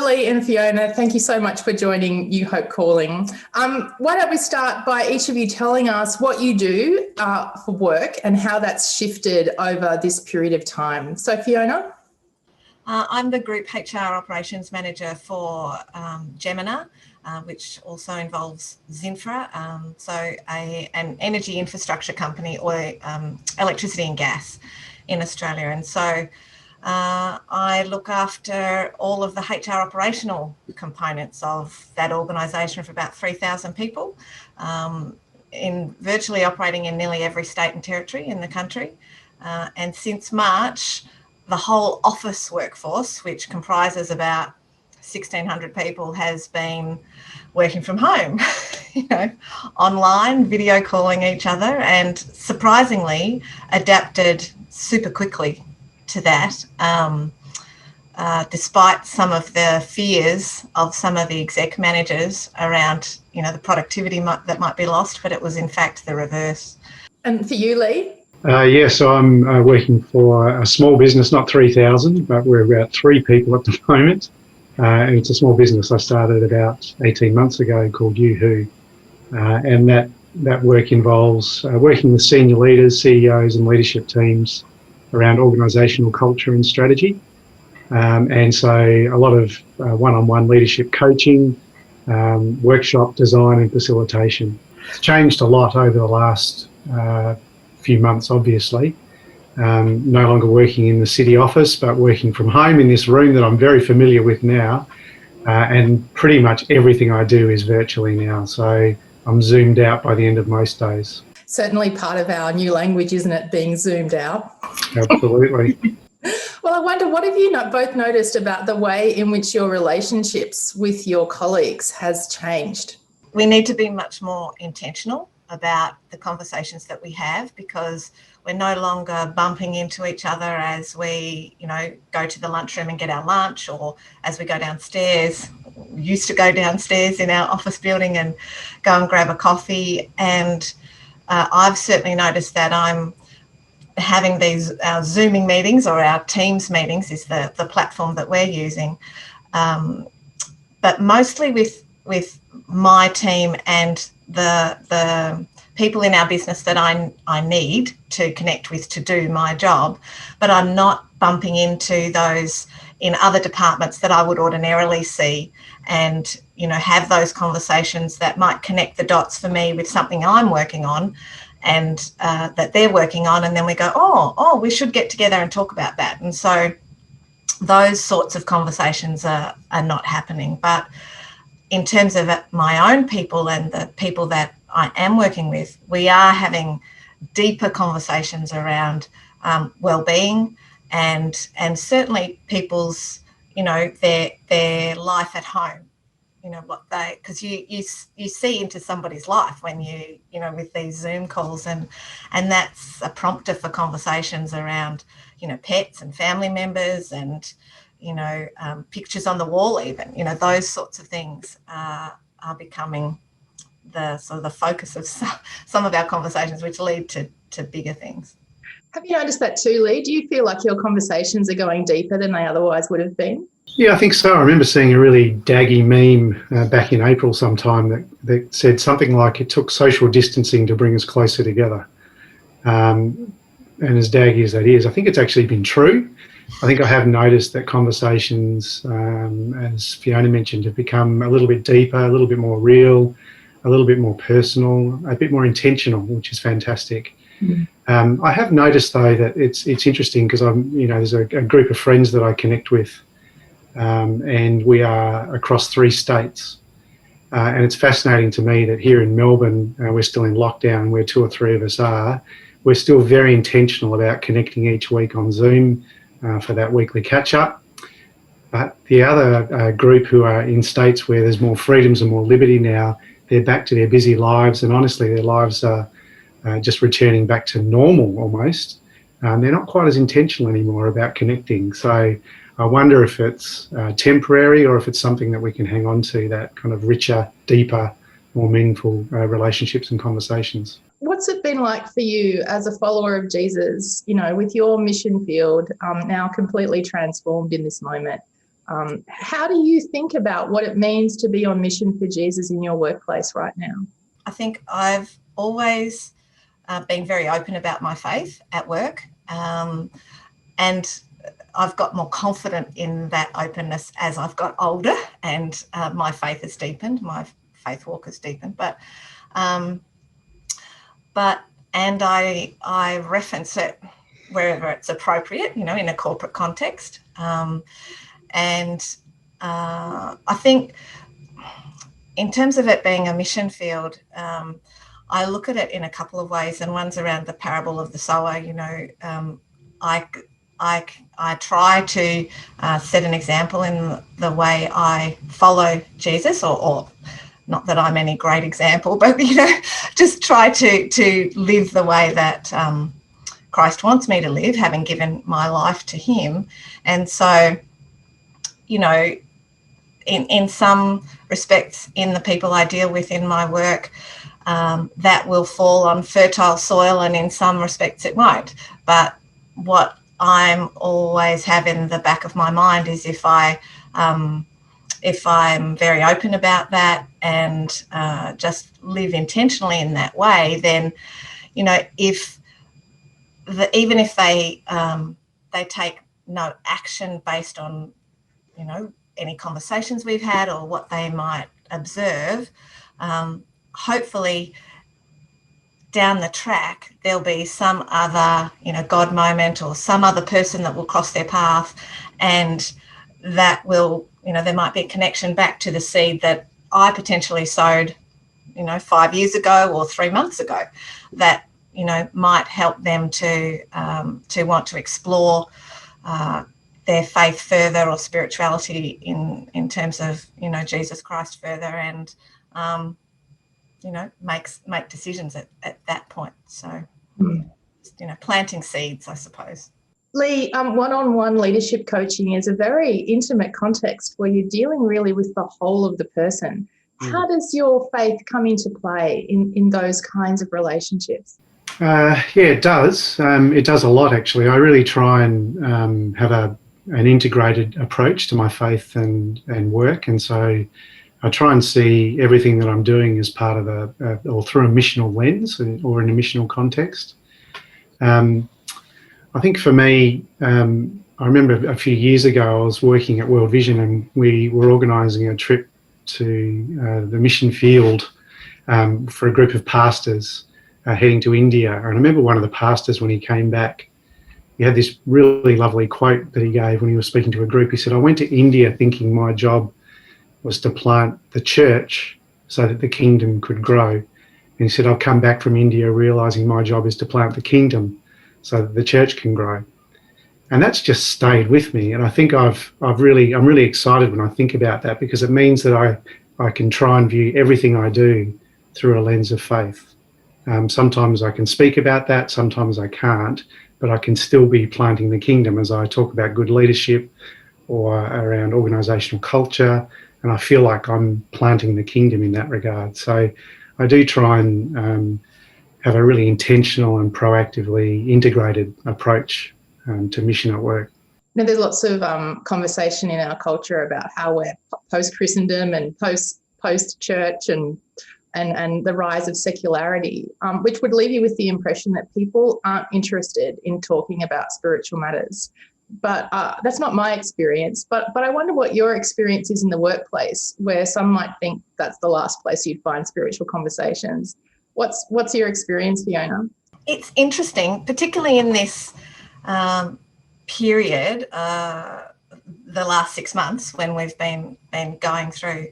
Leigh and Fiona, thank you so much for joining NewHope Calling. Why don't we start by each of you telling us what you do for work and how that's shifted over this period of time. So Fiona? I'm the Group HR Operations Manager for Gemina, which also involves Zinfra, an energy infrastructure company or electricity and gas in Australia. And so I look after all of the HR operational components of that organisation of about 3,000 people, in virtually operating in nearly every state and territory in the country. And since March, the whole office workforce, which comprises about 1,600 people, has been working from home, online, video calling each other, and surprisingly adapted super quickly to that, despite some of the fears of some of the exec managers around, the productivity that might be lost, but it was in fact the reverse. And for you, Leigh? So I'm working for a small business, not 3,000, but we're about 3 people at the moment. And it's a small business I started about 18 months ago called NewHope. And that work involves working with senior leaders, CEOs and leadership teams around organisational culture and strategy. And so a lot of one-on-one leadership coaching, workshop design and facilitation. It's changed a lot over the last few months, obviously. No longer working in the city office, but working from home in this room that I'm very familiar with now. And pretty much everything I do is virtually now. So I'm zoomed out by the end of most days. Certainly part of our new language, isn't it, being zoomed out? Absolutely. Well, I wonder, what have you both noticed about the way in which your relationships with your colleagues has changed? We need to be much more intentional about the conversations that we have, because we're no longer bumping into each other as we, go to the lunchroom and get our lunch, or as we go downstairs. We used to go downstairs in our office building and go and grab a coffee. And I've certainly noticed that I'm having our Zooming meetings, or our Teams meetings is the platform that we're using, but mostly with my team and the people in our business that I need to connect with to do my job, but I'm not bumping into those in other departments that I would ordinarily see, and have those conversations that might connect the dots for me with something I'm working on and that they're working on, and then we go, oh, we should get together and talk about that. And so those sorts of conversations are not happening. But in terms of my own people and the people that I am working with, we are having deeper conversations around well-being and certainly people's, their life at home. Because you see into somebody's life when you with these Zoom calls, and that's a prompter for conversations around, pets and family members and, pictures on the wall even, those sorts of things are becoming the sort of the focus of some of our conversations, which lead to bigger things. Have you noticed that too, Leigh? Do you feel like your conversations are going deeper than they otherwise would have been? Yeah, I think so. I remember seeing a really daggy meme back in April sometime that said something like, it took social distancing to bring us closer together. And as daggy as that is, I think it's actually been true. I think I have noticed that conversations, as Fiona mentioned, have become a little bit deeper, a little bit more real, a little bit more personal, a bit more intentional, which is fantastic. Mm. I have noticed though that it's interesting, because there's a group of friends that I connect with, and we are across 3 states. And it's fascinating to me that here in Melbourne, we're still in lockdown, where 2 or 3 of us are. We're still very intentional about connecting each week on Zoom for that weekly catch-up. But the other group who are in states where there's more freedoms and more liberty now, they're back to their busy lives, and honestly, their lives are just returning back to normal almost. They're not quite as intentional anymore about connecting. So I wonder if it's temporary, or if it's something that we can hang on to, that kind of richer, deeper, more meaningful relationships and conversations. What's it been like for you as a follower of Jesus, with your mission field now completely transformed in this moment? How do you think about what it means to be on mission for Jesus in your workplace right now? I think I've always been very open about my faith at work, and I've got more confident in that openness as I've got older and my faith has deepened, my faith walk has deepened. But I reference it wherever it's appropriate, in a corporate context. I think in terms of it being a mission field, I look at it in a couple of ways, and one's around the parable of the sower. I try to set an example in the way I follow Jesus, or not that I'm any great example, but just try to live the way that Christ wants me to live, having given my life to him. And so, in some respects, in the people I deal with in my work, that will fall on fertile soil, and in some respects it won't. But what I'm always have in the back of my mind is if I'm very open about that and just live intentionally in that way, then even if they take no action based on any conversations we've had or what they might observe, hopefully down the track there'll be some other God moment or some other person that will cross their path, and that will there might be a connection back to the seed that I potentially sowed 5 years ago or 3 months ago, that might help them to want to explore their faith further, or spirituality in terms of Jesus Christ further, and make decisions at that point. So planting seeds, I suppose. Leigh, one-on-one leadership coaching is a very intimate context where you're dealing really with the whole of the person. How does your faith come into play in those kinds of relationships? It does. It does a lot, actually. I really try and have an integrated approach to my faith and work, and so I try and see everything that I'm doing as part of or through a missional lens or in a missional context. I think for me, I remember a few years ago I was working at World Vision, and we were organising a trip to the mission field for a group of pastors heading to India. And I remember one of the pastors, when he came back, he had this really lovely quote that he gave when he was speaking to a group. He said, "I went to India thinking my job was to plant the church so that the kingdom could grow. And he said, I've come back from India realising my job is to plant the kingdom so that the church can grow." And that's just stayed with me. And I think I'm really excited when I think about that, because it means that I can try and view everything I do through a lens of faith. Sometimes I can speak about that, sometimes I can't, but I can still be planting the kingdom as I talk about good leadership or around organisational culture. And I feel like I'm planting the kingdom in that regard. So I do try and have a really intentional and proactively integrated approach to mission at work. Now, there's lots of conversation in our culture about how we're post-Christendom and post-church and the rise of secularity, which would leave you with the impression that people aren't interested in talking about spiritual matters. But that's not my experience. But I wonder what your experience is in the workplace, where some might think that's the last place you'd find spiritual conversations. What's your experience, Fiona? It's interesting, particularly in this period, the last 6 months when we've been going through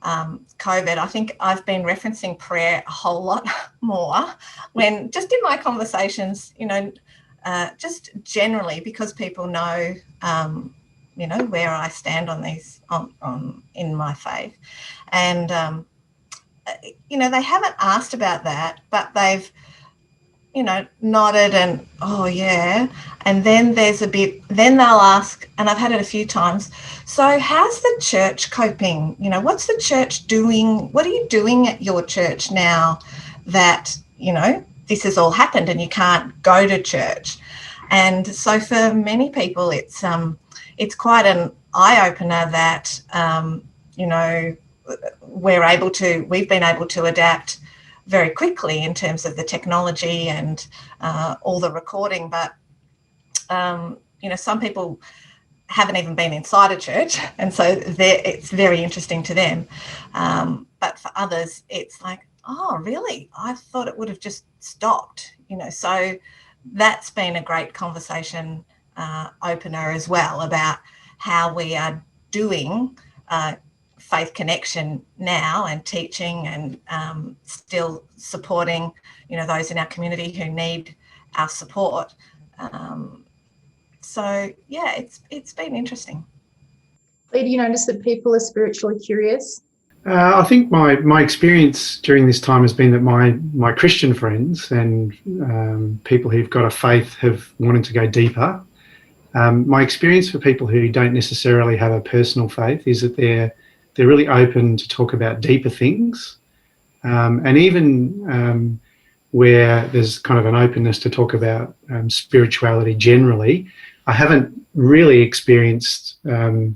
COVID. I think I've been referencing prayer a whole lot more when just in my conversations, just generally, because people know, where I stand on these, in my faith. And, they haven't asked about that, but they've, nodded and, oh, yeah. And then then they'll ask, and I've had it a few times, so how's the church coping? What's the church doing? What are you doing at your church now that, this has all happened and you can't go to church? And so for many people, it's quite an eye-opener that, you know, we've been able to adapt very quickly in terms of the technology and all the recording. But, you know, some people haven't even been inside a church, and so it's very interesting to them. But for others, it's like, oh, really? I thought it would have just stopped, you know. So that's been a great conversation opener as well, about how we are doing faith connection now, and teaching, and still supporting, you know, those in our community who need our support. So yeah, it's been interesting. Leigh, do you notice that people are spiritually curious? I think my experience during this time has been that my Christian friends and people who've got a faith have wanted to go deeper. My experience for people who don't necessarily have a personal faith is that they're really open to talk about deeper things, and even where there's kind of an openness to talk about spirituality generally. I haven't really experienced a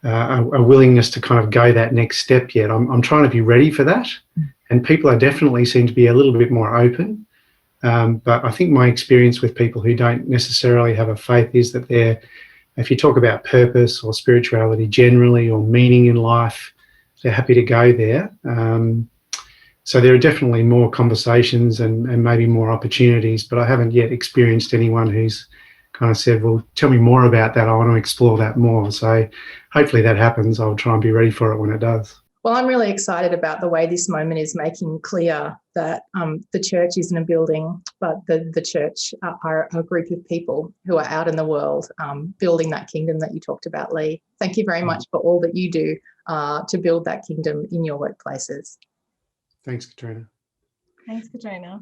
willingness to kind of go that next step yet. I'm trying to be ready for that, and people are definitely seem to be a little bit more open. But I think my experience with people who don't necessarily have a faith is that if you talk about purpose or spirituality generally or meaning in life, they're happy to go there. So there are definitely more conversations and maybe more opportunities, but I haven't yet experienced anyone who's kind of said, well, tell me more about that. I want to explore that more. So hopefully that happens. I'll try and be ready for it when it does. Well, I'm really excited about the way this moment is making clear that the church isn't a building, but the church are a group of people who are out in the world building that kingdom that you talked about, Leigh. Thank you very much for all that you do to build that kingdom in your workplaces. Thanks, Katrina. Thanks, Katrina.